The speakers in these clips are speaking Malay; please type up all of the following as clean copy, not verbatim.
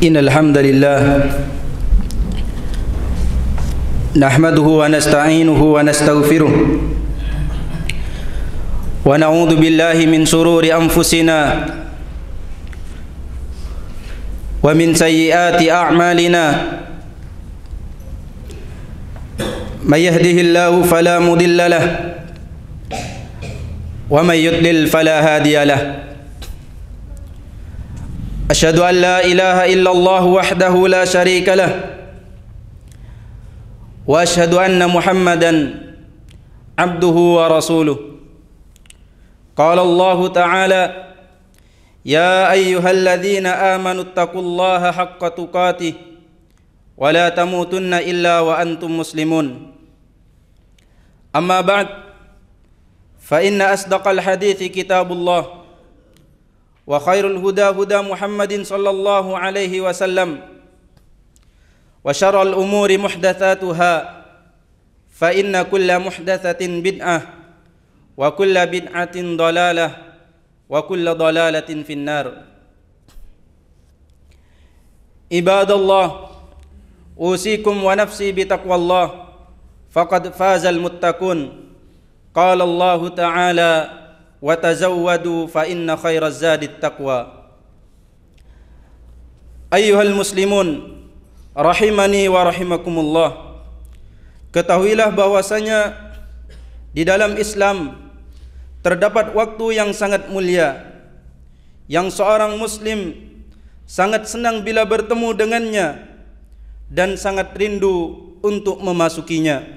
Innal hamdalillah nahmaduhu wa nasta'inuhu wa nastaghfiruh wa na'udzu billahi min shururi anfusina wa min sayyiati a'malina may yahdihillahu fala mudilla lahu wa may yudlil fala hadiya lahu. Asyhadu an la ilaha illallah wahdahu la syarika lah wa asyhadu anna Muhammadan abduhu wa rasuluh. Qala Allah ta'ala ya ayyuhalladzina amanu taqullaha haqqa tuqatih wa la tamutunna illa wa antum muslimun. Amma ba'd, fa inna asdaqal hadithi kitabullah wa khairul huda huda Muhammadin sallallahu alaihi wasallam wa syarrul umuri muhdatsatuha fa inna kulla muhdatsatin bid'ah wa kulla bid'atin dhalalah wa kulla dhalalatin finnar. Ibadallah, usikum wa nafsi bitaqwallah faqad fazal muttaqun. Qala Allah ta'ala wa tazawwadu fa inna khairaz zadit taqwa. Ayyuhal muslimun rahimani wa rahimakumullah, ketahuilah bahwasanya di dalam Islam terdapat waktu yang sangat mulia yang seorang muslim sangat senang bila bertemu dengannya dan sangat rindu untuk memasukinya.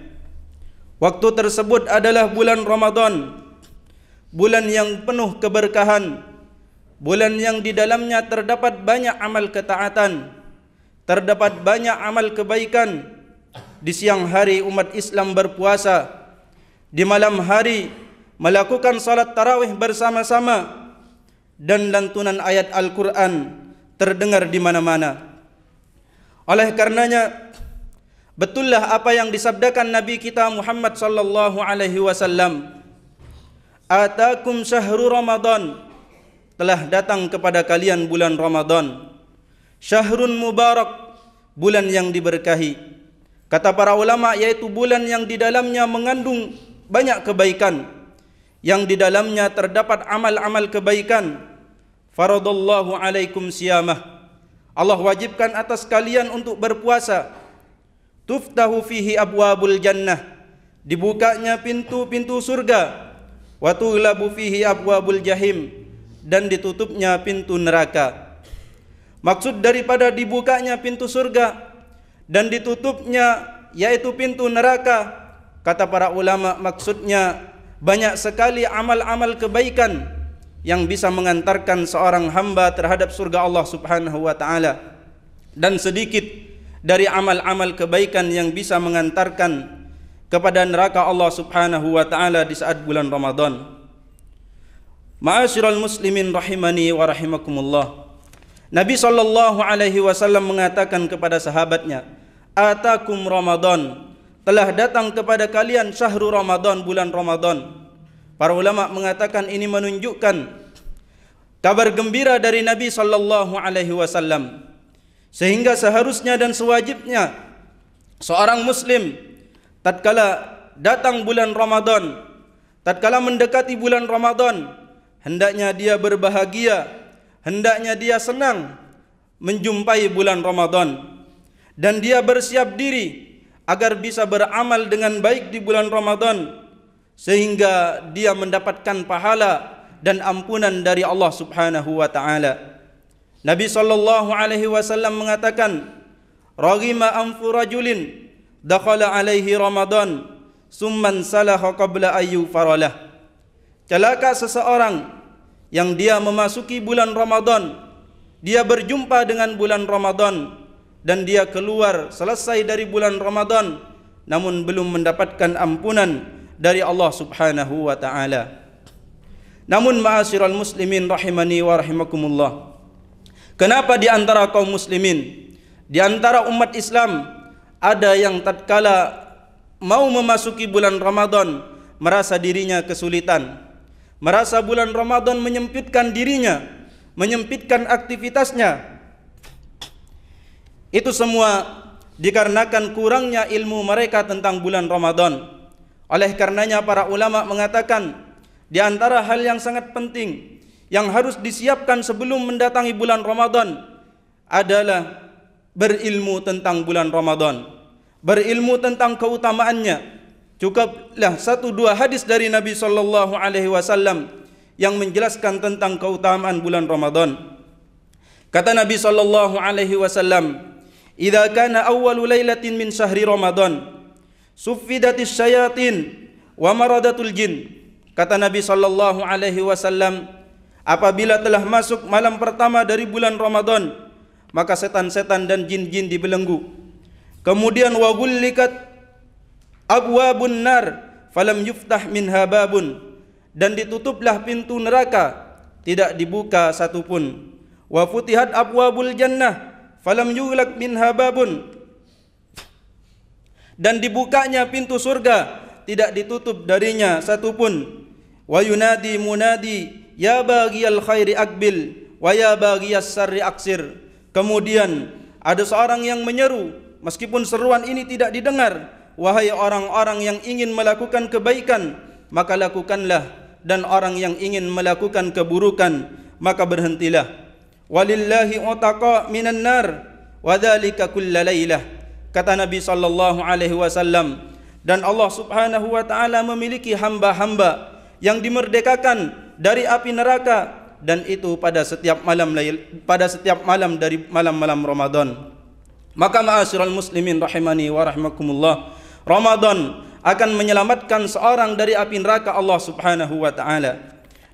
Waktu tersebut adalah bulan Ramadan, bulan yang penuh keberkahan, bulan yang di dalamnya terdapat banyak amal ketaatan, terdapat banyak amal kebaikan. Di siang hari umat Islam berpuasa, di malam hari melakukan salat tarawih bersama-sama, dan lantunan ayat Al-Quran terdengar di mana-mana. Oleh karenanya, betullah apa yang disabdakan Nabi kita Muhammad sallallahu alaihi wasallam, atakum syahru Ramadan, telah datang kepada kalian bulan Ramadan, syahrun mubarak, bulan yang diberkahi. Kata para ulama, yaitu bulan yang di dalamnya mengandung banyak kebaikan, yang di dalamnya terdapat amal-amal kebaikan. Faradallahu alaikum siyamah, Allah wajibkan atas kalian untuk berpuasa. Tuftahu fihi abwabul jannah, dibukanya pintu-pintu surga. Wa tughlabu fihi abwabul jahim, dan ditutupnya pintu neraka. Maksud daripada dibukanya pintu surga dan ditutupnya yaitu pintu neraka, kata para ulama, maksudnya banyak sekali amal-amal kebaikan yang bisa mengantarkan seorang hamba terhadap surga Allah Subhanahu wa taala, dan sedikit dari amal-amal kebaikan yang bisa mengantarkan kepada neraka Allah Subhanahu wa taala di saat bulan Ramadan. Ma'asyiral muslimin rahimani wa rahimakumullah, Nabi sallallahu alaihi wasallam mengatakan kepada sahabatnya, atakum Ramadan, telah datang kepada kalian syahrul Ramadan, bulan Ramadan. Para ulama mengatakan ini menunjukkan kabar gembira dari Nabi sallallahu alaihi wasallam, sehingga seharusnya dan sewajibnya seorang muslim tatkala datang bulan Ramadan, tatkala mendekati bulan Ramadan, hendaknya dia berbahagia, hendaknya dia senang menjumpai bulan Ramadan, dan dia bersiap diri agar bisa beramal dengan baik di bulan Ramadan, sehingga dia mendapatkan pahala dan ampunan dari Allah Subhanahu wa taala. Nabi sallallahu alaihi wasallam mengatakan, raghima anfu rajulin dakhala alaihi Ramadan summan salaha qabla ayyu faralah. Celaka seseorang yang dia memasuki bulan Ramadan, dia berjumpa dengan bulan Ramadan, dan dia keluar selesai dari bulan Ramadan namun belum mendapatkan ampunan dari Allah Subhanahu wa taala. Namun ma'asyiral muslimin rahimani wa rahimakumullah, kenapa di antara kaum muslimin, di antara umat Islam, ada yang tatkala mau memasuki bulan Ramadan merasa dirinya kesulitan, merasa bulan Ramadan menyempitkan dirinya, menyempitkan aktivitasnya. Itu semua dikarenakan kurangnya ilmu mereka tentang bulan Ramadan. Oleh karenanya para ulama mengatakan, di antara hal yang sangat penting yang harus disiapkan sebelum mendatangi bulan Ramadan adalah berilmu tentang bulan Ramadan, berilmu tentang keutamaannya. Cukuplah 1-2 hadis dari Nabi sallallahu alaihi wasallam yang menjelaskan tentang keutamaan bulan Ramadan. Kata Nabi sallallahu alaihi wasallam, "Idza kana awwalu lailatin min syahri Ramadan, suffidatis syayatin wa maradatul jin." Kata Nabi sallallahu alaihi wasallam, apabila telah masuk malam pertama dari bulan Ramadan, maka setan-setan dan jin-jin dibelenggu. Kemudian wa ghullikat abwabun nar falam yuftah minha babun, dan ditutuplah pintu neraka, tidak dibuka satupun. Wa futihat abwabul jannah falam yughlaq minha babun, dan dibukanya pintu surga, tidak ditutup darinya satupun. Wa yunadi munadi ya baghiyal khairi aqbil wa ya baghiyas syarri aqsir. Kemudian ada seorang yang menyeru, meskipun seruan ini tidak didengar, wahai orang-orang yang ingin melakukan kebaikan, maka lakukanlah, dan orang yang ingin melakukan keburukan, maka berhentilah. Walillahi utaqa minan nar wa dzalika kulla lailah. Kata Nabi sallallahu alaihi wasallam, dan Allah Subhanahu wa taala memiliki hamba-hamba yang dimerdekakan dari api neraka, dan itu pada setiap malam dari malam-malam Ramadan. Maka ma'asyiral muslimin rahimani wa rahimakumullah, Ramadan akan menyelamatkan seorang dari api neraka Allah Subhanahu wa taala.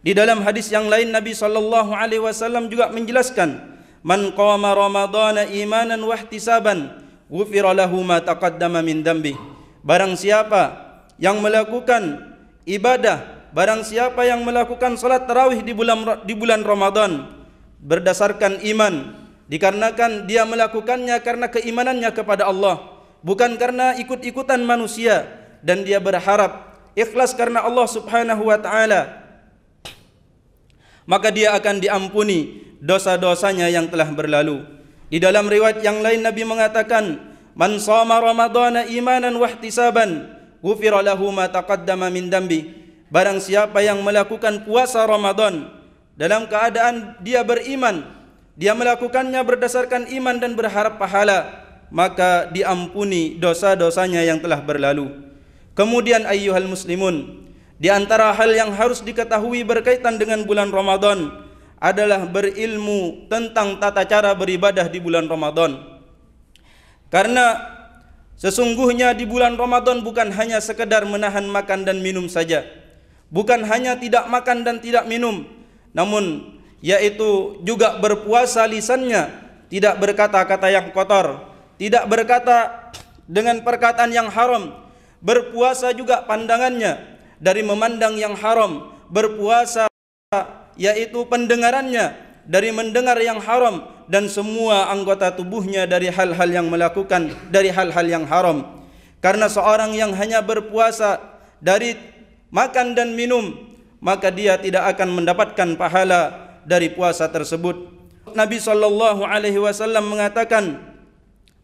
Di dalam hadis yang lain Nabi sallallahu alaihi wasallam juga menjelaskan, "Man qama ramadhana imanan wa ihtisaban, ghufira lahu ma taqaddama min dambi." Barang siapa yang melakukan ibadah, barang siapa yang melakukan salat tarawih di bulan Ramadan berdasarkan iman, dikarenakan dia melakukannya karena keimanannya kepada Allah, bukan karena ikut-ikutan manusia, dan dia berharap ikhlas karena Allah Subhanahu wa taala, maka dia akan diampuni dosa-dosanya yang telah berlalu. Di dalam riwayat yang lain Nabi mengatakan, "Man shoma ramadhana imanan wa ihtisaban, ghufira lahu ma taqaddama min dambi." Barang siapa yang melakukan puasa Ramadan dalam keadaan dia beriman, dia melakukannya berdasarkan iman dan berharap pahala, maka diampuni dosa-dosanya yang telah berlalu. Kemudian ayyuhal muslimun, di antara hal yang harus diketahui berkaitan dengan bulan Ramadan adalah berilmu tentang tata cara beribadah di bulan Ramadan. Karena sesungguhnya di bulan Ramadan bukan hanya sekedar menahan makan dan minum saja, bukan hanya tidak makan dan tidak minum, namun yaitu juga berpuasa lisannya, tidak berkata-kata yang kotor, tidak berkata dengan perkataan yang haram. Berpuasa juga pandangannya dari memandang yang haram, berpuasa yaitu pendengarannya dari mendengar yang haram, dan semua anggota tubuhnya dari hal-hal yang haram. Karena seorang yang hanya berpuasa dari makan dan minum, maka dia tidak akan mendapatkan pahala dari puasa tersebut. Nabi sallallahu alaihi wasallam mengatakan,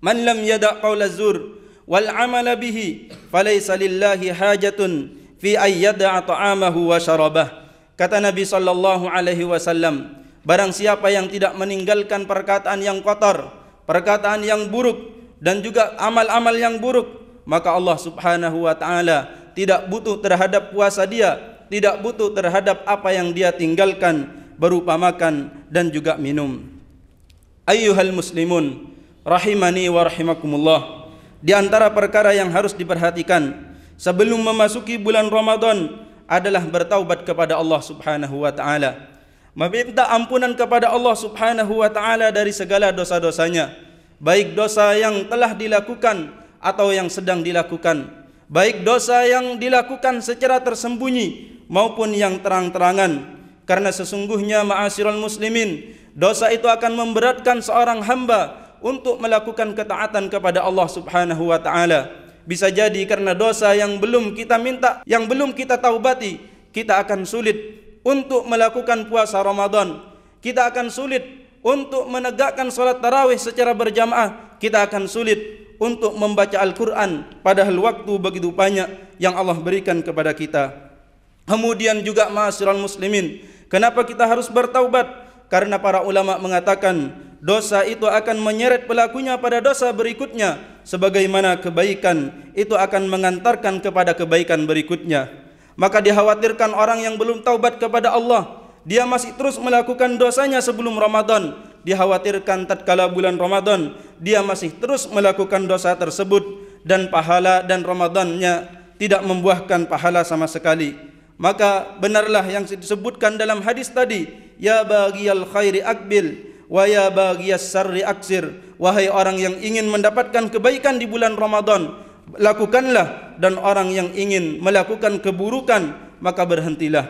"Man lam yada' qaula zur wal 'amala bihi, falaysa lillahi hajatun fi ay yada'a ta'amahu wa syarabah." Kata Nabi sallallahu alaihi wasallam, barang siapa yang tidak meninggalkan perkataan yang kotor, perkataan yang buruk, dan juga amal-amal yang buruk, maka Allah Subhanahu wa taala tidak butuh terhadap puasa dia, tidak butuh terhadap apa yang dia tinggalkan berupa makan dan juga minum. Ayyuhal muslimun rahimani wa rahimakumullah, di antara perkara yang harus diperhatikan sebelum memasuki bulan Ramadan adalah bertaubat kepada Allah Subhanahu wa taala, meminta ampunan kepada Allah Subhanahu wa taala dari segala dosa-dosanya, baik dosa yang telah dilakukan atau yang sedang dilakukan, baik dosa yang dilakukan secara tersembunyi maupun yang terang-terangan. Karena sesungguhnya ma'asyiral muslimin, dosa itu akan memberatkan seorang hamba untuk melakukan ketaatan kepada Allah Subhanahu wa taala. Bisa jadi karena dosa yang belum kita minta, yang belum kita taubati, kita akan sulit untuk melakukan puasa Ramadan. Kita akan sulit untuk menegakkan salat tarawih secara berjamaah kita akan sulit untuk membaca Al-Quran, padahal waktu begitu banyak yang Allah berikan kepada kita. Kemudian juga ma'asyiral muslimin, kenapa kita harus bertaubat? Karena para ulama mengatakan dosa itu akan menyeret pelakunya pada dosa berikutnya, sebagaimana kebaikan itu akan mengantarkan kepada kebaikan berikutnya. Maka dikhawatirkan orang yang belum taubat kepada Allah, dia masih terus melakukan dosanya sebelum Ramadan. Dikhawatirkan tatkala bulan Ramadan dia masih terus melakukan dosa tersebut, dan pahala dan Ramadannya tidak membuahkan pahala sama sekali. Maka benarlah yang disebutkan dalam hadis tadi, ya baghiyal khairi aqbil wa ya baghiyas syarri aksir. Wahai orang yang ingin mendapatkan kebaikan di bulan Ramadan, lakukanlah, dan orang yang ingin melakukan keburukan, maka berhentilah.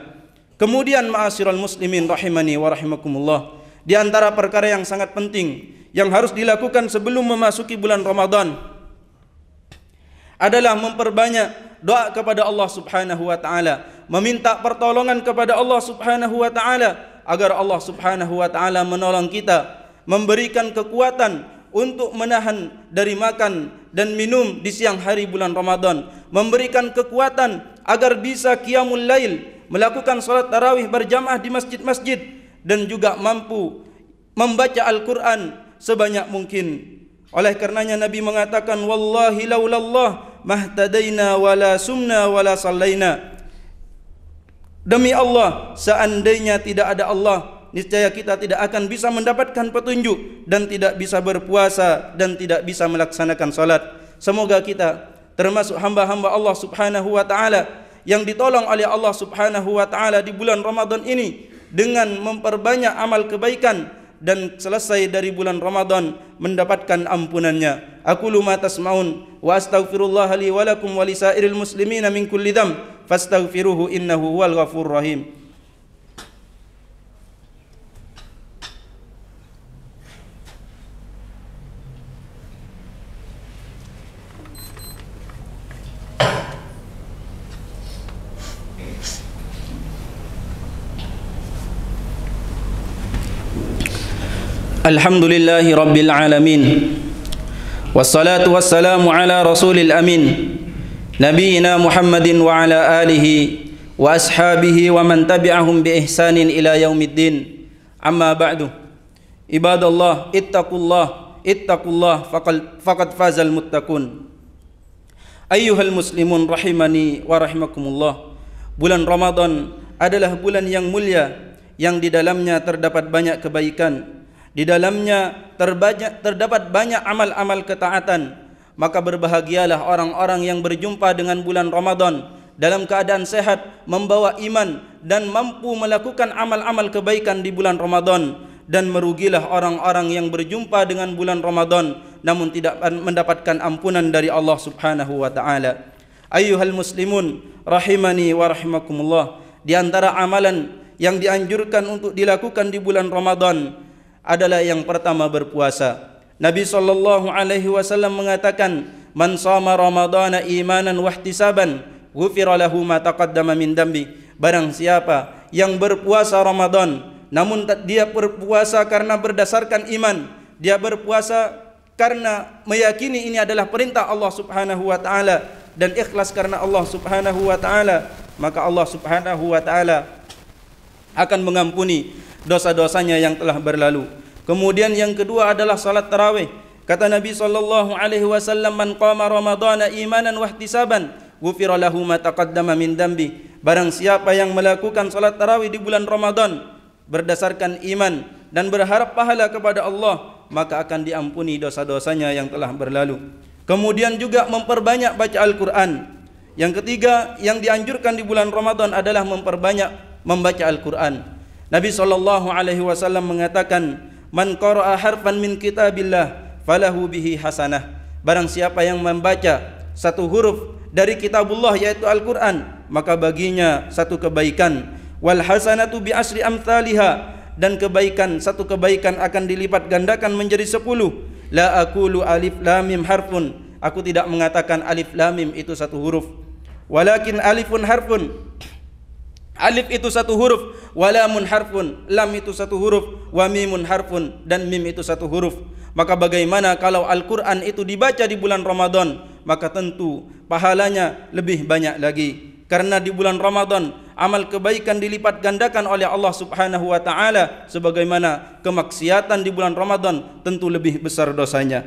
Kemudian ma'asyiral muslimin rahimani wa rahimakumullah, di antara perkara yang sangat penting yang harus dilakukan sebelum memasuki bulan Ramadan adalah memperbanyak doa kepada Allah Subhanahu wa taala, meminta pertolongan kepada Allah Subhanahu wa taala agar Allah Subhanahu wa taala menolong kita, memberikan kekuatan untuk menahan dari makan dan minum di siang hari bulan Ramadan, memberikan kekuatan agar bisa qiyamul lail, melakukan salat tarawih berjamaah di masjid-masjid, dan juga mampu membaca Al-Quran sebanyak mungkin. Oleh karenanya Nabi mengatakan, wallahi laulallah mahtadaina wala sumna wala sallaina. Demi Allah, seandainya tidak ada Allah, niscaya kita tidak akan bisa mendapatkan petunjuk, dan tidak bisa berpuasa, dan tidak bisa melaksanakan salat. Semoga kita termasuk hamba-hamba Allah Subhanahu wa taala yang ditolong oleh Allah Subhanahu wa taala di bulan Ramadan ini dengan memperbanyak amal kebaikan, dan selesai dari bulan Ramadan mendapatkan ampunannya. Aqulu ma tasma'un wa astaghfirullah li wa lakum wa lisairil muslimina min kulli dzamb fastaghfiruhu innahu huwal ghafurur rahim. Alhamdulillahi Rabbil Alamin, wassalatu wassalamu ala rasulil amin, nabiyina Muhammadin wa ala alihi wa ashabihi wa man tabi'ahum bi ihsanin ila yaumiddin. Amma ba'du, ibadallah ittaqullah faqad fazal muttaqun. Ayyuhal muslimun rahimani wa rahimakumullah, bulan Ramadan adalah bulan yang mulia, yang di dalamnya terdapat banyak kebaikan, di dalamnya terdapat banyak amal-amal ketaatan. Maka berbahagialah orang-orang yang berjumpa dengan bulan Ramadan dalam keadaan sehat, membawa iman, dan mampu melakukan amal-amal kebaikan di bulan Ramadan. Dan merugilah orang-orang yang berjumpa dengan bulan Ramadan namun tidak mendapatkan ampunan dari Allah Subhanahu wa taala. Ayyuhal muslimun rahimani wa rahimakumullah, di antara amalan yang dianjurkan untuk dilakukan di bulan Ramadan adalah yang pertama berpuasa. Nabi sallallahu alaihi wasallam mengatakan, "Man shama ramadhana imanan wa ihtisaban, ghufira lahu ma taqaddama min dambi." Barang siapa yang berpuasa Ramadan namun dia berpuasa karena berdasarkan iman, dia berpuasa karena meyakini ini adalah perintah Allah Subhanahu wa taala dan ikhlas karena Allah Subhanahu wa taala, maka Allah Subhanahu wa taala akan mengampuni dosa-dosanya yang telah berlalu. Kemudian yang kedua adalah salat tarawih. Kata Nabi sallallahu alaihi wasallam, "Man qama ramadhana imanan wa ihtisaban, ghufira lahu ma taqaddama min dambi." Barang siapa yang melakukan salat tarawih di bulan Ramadan berdasarkan iman dan berharap pahala kepada Allah, maka akan diampuni dosa-dosanya yang telah berlalu. Kemudian juga memperbanyak baca Al-Quran. Yang ketiga yang dianjurkan di bulan Ramadan adalah memperbanyak membaca Al-Quran. Nabi sallallahu alaihi wasallam mengatakan, "Man qara'a harfan min kitabillah falahu bihi hasanah." Barang siapa yang membaca satu huruf dari kitabullah yaitu Al-Quran, maka baginya satu kebaikan. Wal hasanatu bi asri amthaliha, dan kebaikan, satu kebaikan akan dilipat gandakan menjadi 10. La aqulu alif lam mim harfun, aku tidak mengatakan alif lam mim itu satu huruf, walakin alifun harfun, alif itu satu huruf, wa lamun harfun, lam itu satu huruf, wa mimun harfun, dan mim itu satu huruf. Maka bagaimana kalau Al-Quran itu dibaca di bulan Ramadan? Maka tentu pahalanya lebih banyak lagi. Karena di bulan Ramadan amal kebaikan dilipat gandakan oleh Allah Subhanahu wa taala, sebagaimana kemaksiatan di bulan Ramadan tentu lebih besar dosanya.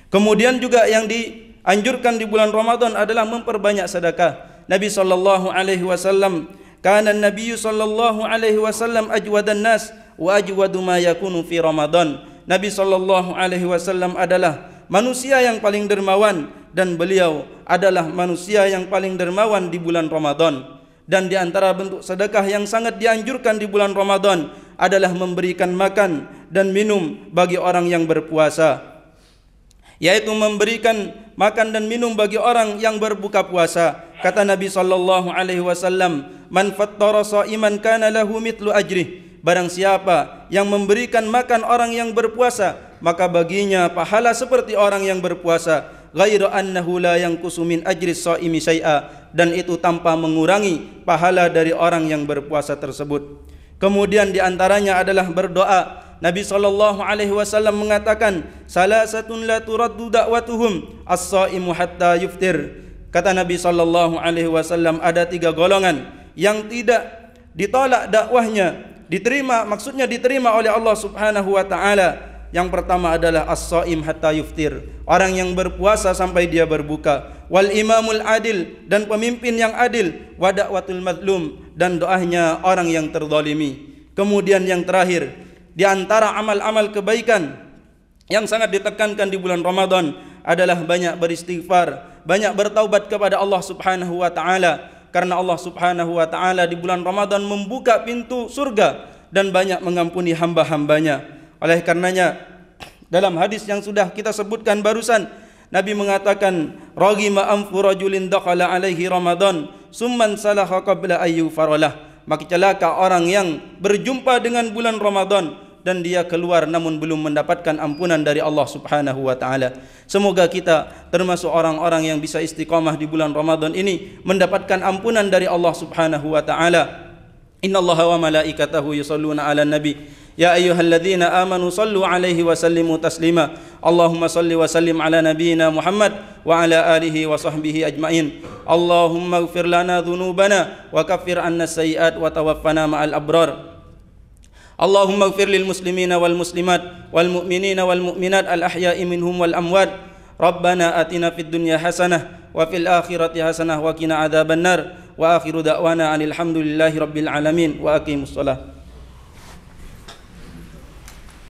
Kemudian juga yang dianjurkan di bulan Ramadan adalah memperbanyak sedekah. Nabi sallallahu alaihi wasallam, kana Nabi sallallahu alaihi wasallam ajwadan nas wa ajwadu ma yakunu fi Ramadan. Nabi sallallahu alaihi wasallam adalah manusia yang paling dermawan, dan beliau adalah manusia yang paling dermawan di bulan Ramadan. Dan di antara bentuk sedekah yang sangat dianjurkan di bulan Ramadan adalah memberikan makan dan minum bagi orang yang berpuasa, yaitu memberikan makan dan minum bagi orang yang berbuka puasa. Kata Nabi sallallahu alaihi wasallam, "Man fattara sha'iman kana lahu mithlu ajrih." Barang siapa yang memberikan makan orang yang berpuasa, maka baginya pahala seperti orang yang berpuasa, ghairu annahu la yanqusu min ajri shaimi syai'a, dan itu tanpa mengurangi pahala dari orang yang berpuasa tersebut. Kemudian di antaranya adalah berdoa. Nabi sallallahu alaihi wasallam mengatakan, "Salasatun la turaddu da'watuhum as-shaimu hatta yuftir." Kata Nabi sallallahu alaihi wasallam, ada 3 golongan yang tidak ditolak dakwahnya, diterima, maksudnya diterima oleh Allah Subhanahu wa taala. Yang pertama adalah as-shaim hatta yuftir, orang yang berpuasa sampai dia berbuka. Wal imamul adil, dan pemimpin yang adil. Wa da'watul madlum, dan doanya orang yang terzalimi. Kemudian yang terakhir, di antara amal-amal kebaikan yang sangat ditekankan di bulan Ramadan adalah banyak beristighfar, banyak bertaubat kepada Allah Subhanahu wa taala. Karena Allah Subhanahu wa taala di bulan Ramadan membuka pintu surga dan banyak mengampuni hamba-hambanya. Oleh karenanya, dalam hadis yang sudah kita sebutkan barusan, Nabi mengatakan, "Raghima anfu rajulin dakhala alaihi Ramadan, summan salaha qabla ayyu faralah." Maka celaka orang yang berjumpa dengan bulan Ramadan dan dia keluar namun belum mendapatkan ampunan dari Allah Subhanahu wa taala. Semoga kita termasuk orang-orang yang bisa istiqamah di bulan Ramadan ini, mendapatkan ampunan dari Allah Subhanahu wa taala. Innallaha wa malaikatahu yusholluna 'alan nabi. Ya ayyuhalladzina amanu sallu 'alaihi wa sallimu taslima. Allahumma salli wa sallim 'ala nabiyyina Muhammad wa 'ala alihi wa sahbihi ajmain. Allahumma ighfir lana dhunubana wa kaffir 'anna sayyi'at wa tawaffana ma'al abrar. Allahumma ighfir lil muslimina wal muslimat wal mu'minina wal mu'minat al ahya'i minhum wal amwat. Rabbana atina fid dunya hasanah wa fil akhirati hasanah wa qina adzabannar. Wa akhiru da'wana alhamdulillahi rabbil alamin wa aqimus shalah.